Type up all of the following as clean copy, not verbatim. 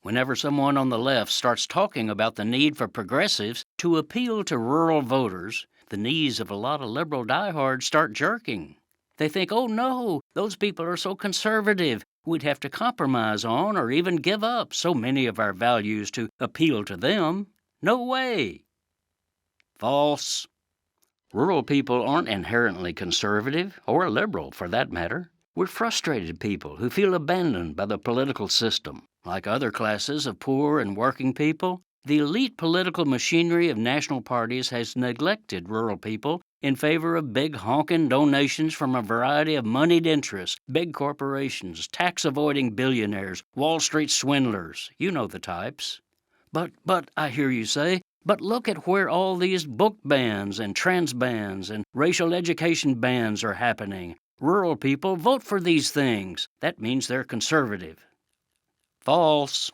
Whenever someone on the left starts talking about the need for progressives to appeal to rural voters, the knees of a lot of liberal diehards start jerking. They think, oh no, those people are so conservative, we'd have to compromise on or even give up so many of our values to appeal to them. No way. False. Rural people aren't inherently conservative, or liberal for that matter. We're frustrated people who feel abandoned by the political system. Like other classes of poor and working people, the elite political machinery of national parties has neglected rural people in favor of big honking donations from a variety of moneyed interests, big corporations, tax-avoiding billionaires, Wall Street swindlers. You know the types. But, I hear you say, but look at where all these book bans and trans bans and racial education bans are happening. Rural people vote for these things. That means they're conservative. False.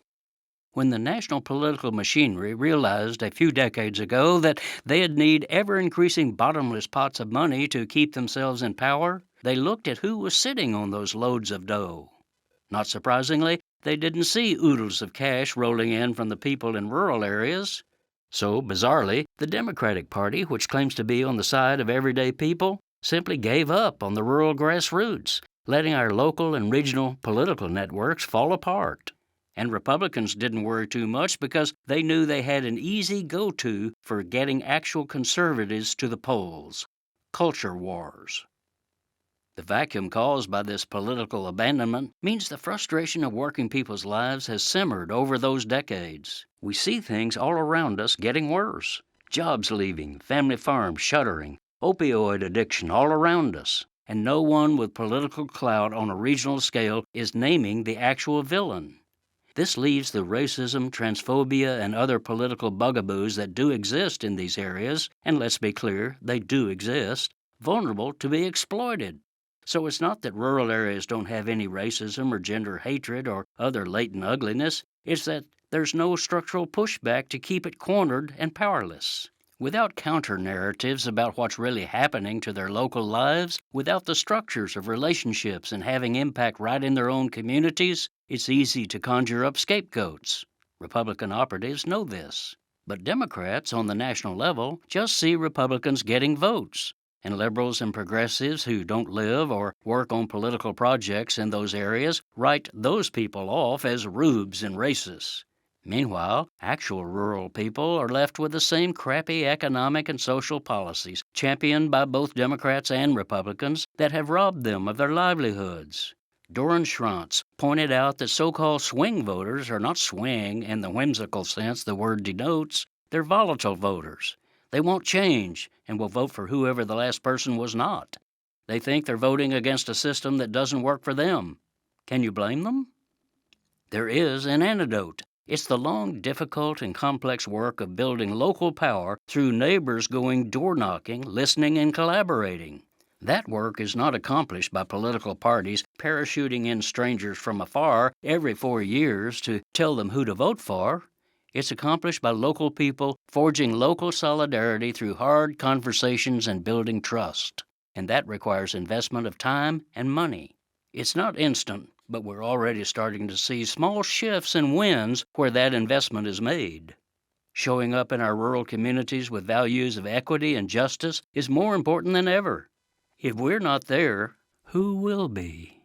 When the national political machinery realized a few decades ago that they'd need ever-increasing bottomless pots of money to keep themselves in power, they looked at who was sitting on those loads of dough. Not surprisingly, they didn't see oodles of cash rolling in from the people in rural areas. So, bizarrely, the Democratic Party, which claims to be on the side of everyday people, simply gave up on the rural grassroots, letting our local and regional political networks fall apart. And Republicans didn't worry too much because they knew they had an easy go-to for getting actual conservatives to the polls: culture wars. The vacuum caused by this political abandonment means the frustration of working people's lives has simmered over those decades. We see things all around us getting worse. Jobs leaving, family farms shuttering, opioid addiction all around us. And no one with political clout on a regional scale is naming the actual villain. This leaves the racism, transphobia, and other political bugaboos that do exist in these areas, and let's be clear, they do exist, vulnerable to be exploited. So it's not that rural areas don't have any racism or gender hatred or other latent ugliness, it's that there's no structural pushback to keep it cornered and powerless. Without counter-narratives about what's really happening to their local lives, without the structures of relationships and having impact right in their own communities, it's easy to conjure up scapegoats. Republican operatives know this. But Democrats on the national level just see Republicans getting votes, and liberals and progressives who don't live or work on political projects in those areas write those people off as rubes and racists. Meanwhile, actual rural people are left with the same crappy economic and social policies, championed by both Democrats and Republicans, that have robbed them of their livelihoods. Doran Schrantz pointed out that so-called swing voters are not swing in the whimsical sense the word denotes. They're volatile voters. They won't change and will vote for whoever the last person was not. They think they're voting against a system that doesn't work for them. Can you blame them? There is an antidote. It's the long, difficult, and complex work of building local power through neighbors going door-knocking, listening, and collaborating. That work is not accomplished by political parties parachuting in strangers from afar every 4 years to tell them who to vote for. It's accomplished by local people forging local solidarity through hard conversations and building trust. And that requires investment of time and money. It's not instant, but we're already starting to see small shifts and wins where that investment is made. Showing up in our rural communities with values of equity and justice is more important than ever. If we're not there, who will be?